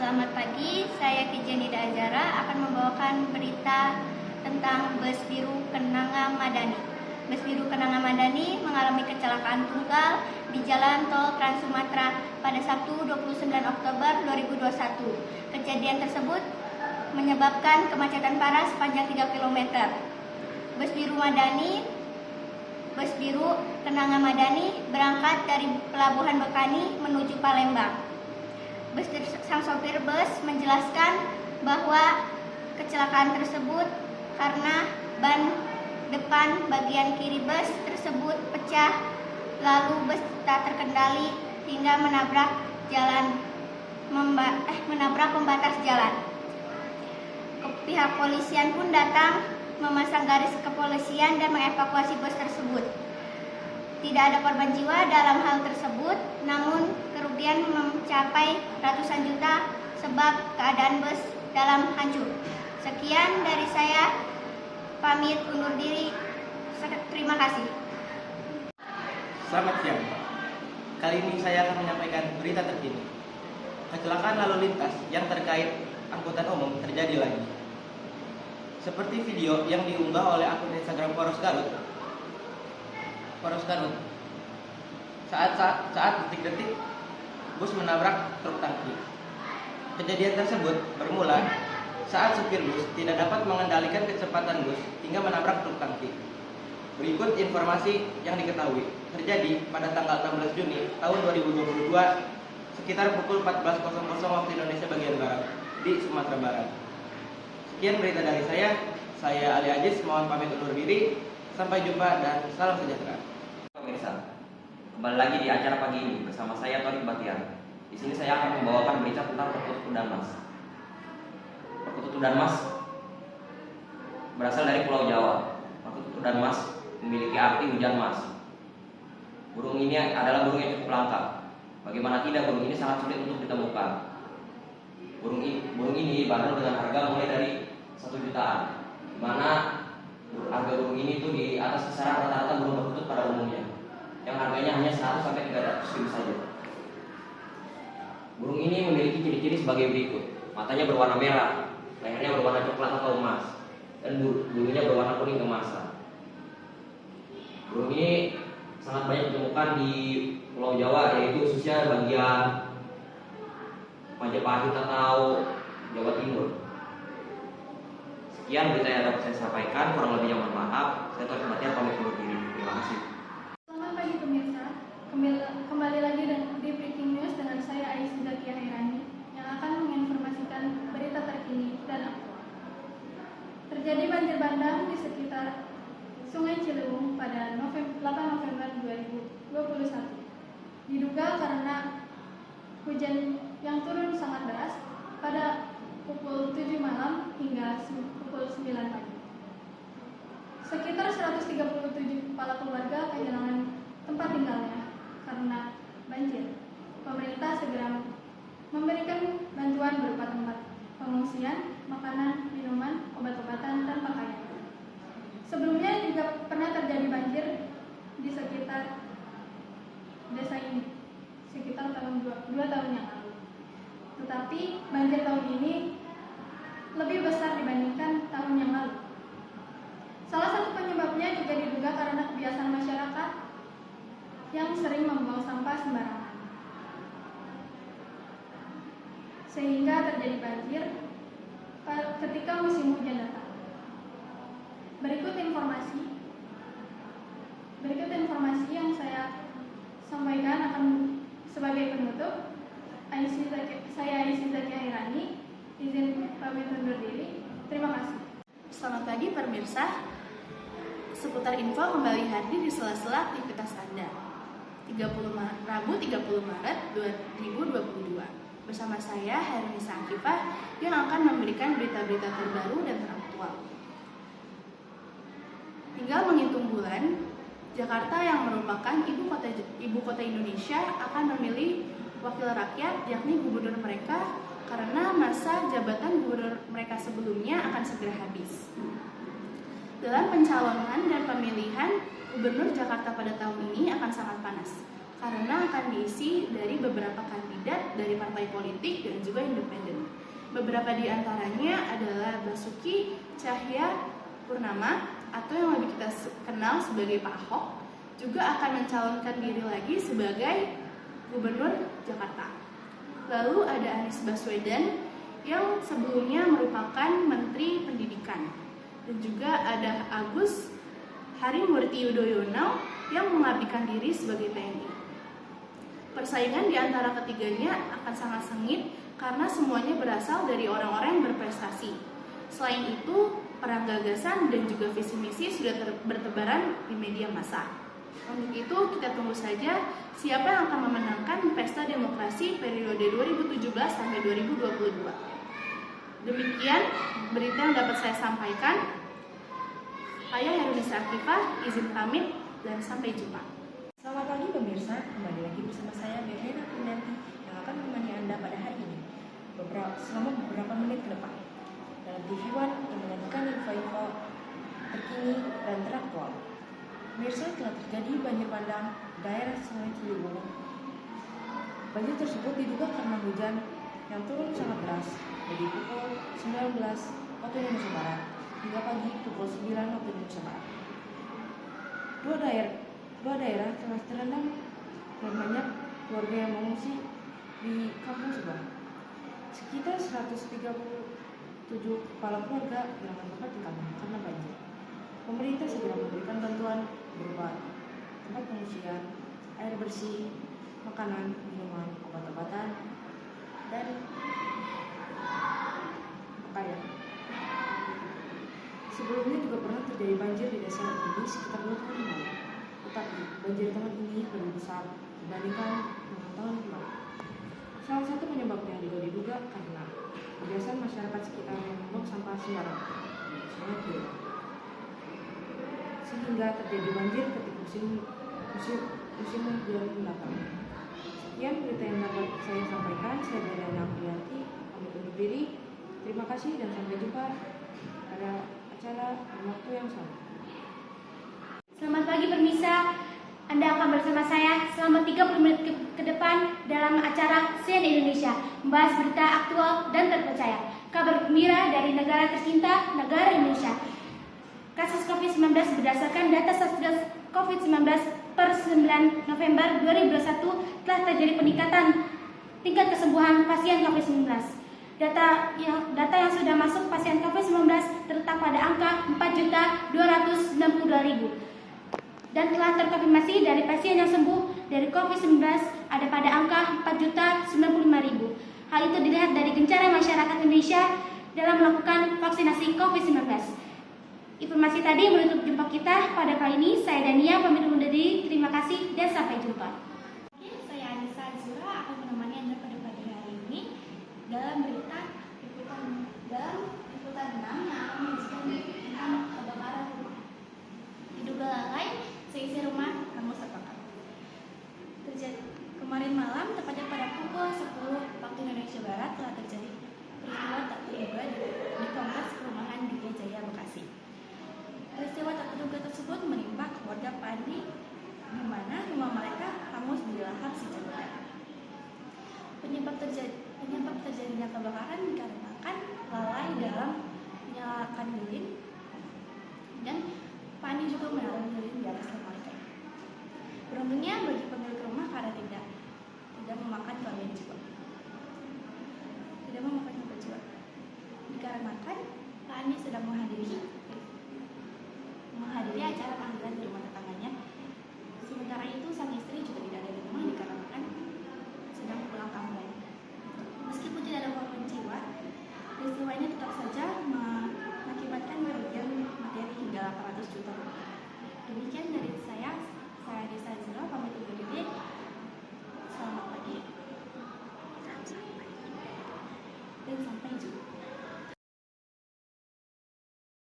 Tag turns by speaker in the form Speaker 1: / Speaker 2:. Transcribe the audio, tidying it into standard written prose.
Speaker 1: Selamat pagi, saya Kijenida Azara akan membawakan berita tentang bus biru Kenanga Madani. Bus biru Kenanga Madani mengalami kecelakaan tunggal di Jalan Tol Trans Sumatera pada Sabtu 29 Oktober 2021. Kejadian tersebut menyebabkan kemacetan parah sepanjang 3 km. Bus biru Kenanga Madani berangkat dari Pelabuhan Bekani menuju Palembang. Sang sopir bus menjelaskan bahwa kecelakaan tersebut karena ban depan bagian kiri bus tersebut pecah, lalu bus tak terkendali hingga menabrak pembatas jalan. Pihak polisian pun datang memasang garis kepolisian dan mengevakuasi bus tersebut. Tidak ada korban jiwa dalam hal tersebut, namun kerugian mencapai ratusan juta sebab keadaan bus dalam hancur. Sekian dari saya, pamit undur diri. Terima kasih.
Speaker 2: Selamat siang, Pak. Kali ini saya akan menyampaikan berita terkini. Kecelakaan lalu lintas yang terkait angkutan umum terjadi lagi. Seperti video yang diunggah oleh akun Instagram Poros Garut. Saat detik-detik bus menabrak truk tangki. Kejadian tersebut bermula saat supir bus tidak dapat mengendalikan kecepatan bus hingga menabrak truk tangki. Berikut informasi yang diketahui terjadi pada tanggal 16 Juni tahun 2022 sekitar pukul 14.00 waktu Indonesia bagian Barat di Sumatera Barat. Sekian berita dari saya Ali Aziz, mohon pamit undur diri. Sampai jumpa dan salam sejahtera.
Speaker 3: Pemirsa, kembali lagi di acara pagi ini bersama saya Torik Batiar. Di sini saya akan membawakan berita tentang Perkutut Danmas. Perkutut Danmas berasal dari Pulau Jawa. Perkutut Danmas memiliki arti hujan mas. Burung ini adalah burung yang cukup langka. Bagaimana tidak, burung ini sangat sulit untuk ditemukan. Burung ini dibanderol dengan harga mulai dari 1 jutaan, di mana harga burung ini itu di atas kisaran rata-rata burung perkutut pada umumnya, yang harganya hanya 100 sampai 300 ribu saja. Burung ini memiliki ciri-ciri sebagai berikut: matanya berwarna merah, lehernya berwarna coklat atau emas, dan bulunya berwarna kuning keemasan. Burung ini sangat banyak ditemukan di Pulau Jawa, yaitu khususnya bagian Majapahit atau Jawa Timur. Sekian berita yang dapat saya sampaikan, kurang lebihnya mohon maaf. Saya Torik Batiar pamit undur diri. Terima kasih.
Speaker 4: Selamat pagi pemirsa. Kembali lagi di Breaking News dengan saya Aisyah Zakia Hairani yang akan menginformasikan berita terkini dan aktual. Terjadi banjir bandang di sekitar Sungai Ciliwung pada 8 November 2021. Diduga karena hujan yang turun sangat deras pada pukul 7 malam hingga pukul 9 pagi. Sekitar 137 kepala keluarga kehilangan tempat tinggalnya karena banjir. Pemerintah segera memberikan bantuan berupa tempat pengungsian, makanan, minuman, obat-obatan, dan pakaian. Sebelumnya juga pernah terjadi banjir di sekitar desa ini sekitar 2 tahun yang lalu. Tetapi banjir tahun ini lebih besar dibandingkan tahun yang lalu. Salah satu penyebabnya juga diduga karena kebiasaan masyarakat yang sering membuang sampah sembarangan, sehingga terjadi banjir ketika musim hujan datang. Berikut informasi yang saya sampaikan akan sebagai penutup. Saya Aisyah Zakia Hairani, izin pamit undur diri. Terima kasih.
Speaker 5: Selamat pagi pemirsa. Seputar info kembali hadir di sela-sela aktivitas Anda. Rabu 30 Maret 2022. Bersama saya Hairunisa Akifah yang akan memberikan berita-berita terbaru dan teraktual. Tinggal menghitung bulan, Jakarta yang merupakan ibu kota Indonesia akan memilih wakil rakyat, yakni gubernur mereka, karena masa jabatan gubernur mereka sebelumnya akan segera habis. Dalam pencalonan dan pemilihan gubernur Jakarta pada tahun ini akan sangat panas, karena akan diisi dari beberapa kandidat dari partai politik dan juga independen. Beberapa di antaranya adalah Basuki Cahaya Purnama atau yang lebih kita kenal sebagai Pak Ahok juga akan mencalonkan diri lagi sebagai Gubernur Jakarta. Lalu ada Anies Baswedan yang sebelumnya merupakan Menteri Pendidikan, dan juga ada Agus Harimurti Yudhoyono yang mengabdikan diri sebagai TNI. Persaingan di antara ketiganya akan sangat sengit karena semuanya berasal dari orang-orang yang berprestasi. Selain itu, perang gagasan dan juga visi misi sudah bertebaran di media massa. Untuk itu, kita tunggu saja siapa yang akan memenangkan pesta demokrasi periode 2017 sampai 2022. Demikian berita yang dapat saya sampaikan. Saya Herunisa Akifah, izin pamit dan sampai jumpa.
Speaker 6: Selamat pagi pemirsa, kembali lagi bersama saya Berlina Prinanti yang akan menemani Anda pada hari ini selama beberapa menit ke depan dalam TV One yang menyajikan info-info terkini dan teraktual. Pemirsa, telah terjadi banjir bandang di daerah Sungai Ciliwung. Banjir tersebut diduga karena hujan yang turun sangat deras dari pukul 19 waktu Indonesia Barat hingga pagi pukul 9 waktu Indonesia Barat. Dua daerah telah terendam dan banyak warga yang mengungsi di kampung sebelah. Sekitar 137 kepala keluarga kehilangan tempat tinggalnya karena banjir. Pemerintah segera memberikan bantuan berupa tempat pengungsian, air bersih, makanan, minuman, obat-obatan, dan pakaian. Sebelumnya juga pernah terjadi banjir di desa ini sekitar 2 tahun lalu. Tetapi banjir tahun ini lebih besar dibandingkan dengan tahun kemarin. Salah satu penyebabnya juga diduga karena kebiasaan masyarakat sekitar yang membuang sampah sembarangan di Sungai Ciliwung, sehingga terjadi banjir ketika musim hujan mendatang. Sekian berita yang dapat saya sampaikan. Saya Berlina Aprianti, pamit undur diri. Terima kasih dan sampai jumpa pada acara di waktu yang sama.
Speaker 1: Selamat pagi pemirsa, Anda akan bersama saya selama 30 menit ke depan dalam acara CNN Indonesia, membahas berita aktual dan terpercaya. Kabar gembira dari negara tercinta, negara Indonesia. Kasus COVID-19 berdasarkan data Satgas COVID-19 per 9 November 2021 telah terjadi peningkatan tingkat kesembuhan pasien COVID-19. Data yang sudah masuk pasien COVID-19 terletak pada angka 4.292.000 dan telah terkonfirmasi dari pasien yang sembuh dari COVID-19 ada pada angka 4.095.000. Hal itu dilihat dari gencarnya masyarakat Indonesia dalam melakukan vaksinasi COVID-19. Informasi tadi menutup jumpa kita pada kali ini. Saya Dania, pamit undur diri. Terima kasih dan sampai jumpa.
Speaker 4: Oke, saya Anissa Azura akan menemani Anda pada pagi hari ini dalam berita liputan 6 yang akan menyajikan tentang kebakaran rumah. Diduga lalai, seisi rumah hangus terbakar. Kemarin malam, tepatnya pada pukul 10 waktu Indonesia Barat, telah terjadi peristiwa tak terduga di kompleks perumahan di Jaya, Bekasi. Peristiwa tak terduga tersebut menimpa keluarga Pandi, di mana rumah mereka hangus dilahap si jagoan. Penyebab terjadinya kebakaran dikarenakan lalai dalam menyalakan lilin dan Pani juga menaruh lilin di atas lemari. Beruntungnya bagi pemilik rumah karena tidak memakan korban jiwa. Dikarenakan Pani sedang menghadiri acara panggilan di rumah tetangganya. Sementara itu sang istri juga tidak ada di rumah dikarenakan sedang pulang kampung. Meskipun tidak ada korban jiwa, peristiwa ini tetap saja mengakibatkan kerugian materi hingga 800 juta rupiah. Demikian dari saya Desa Azura, pamit undur diri.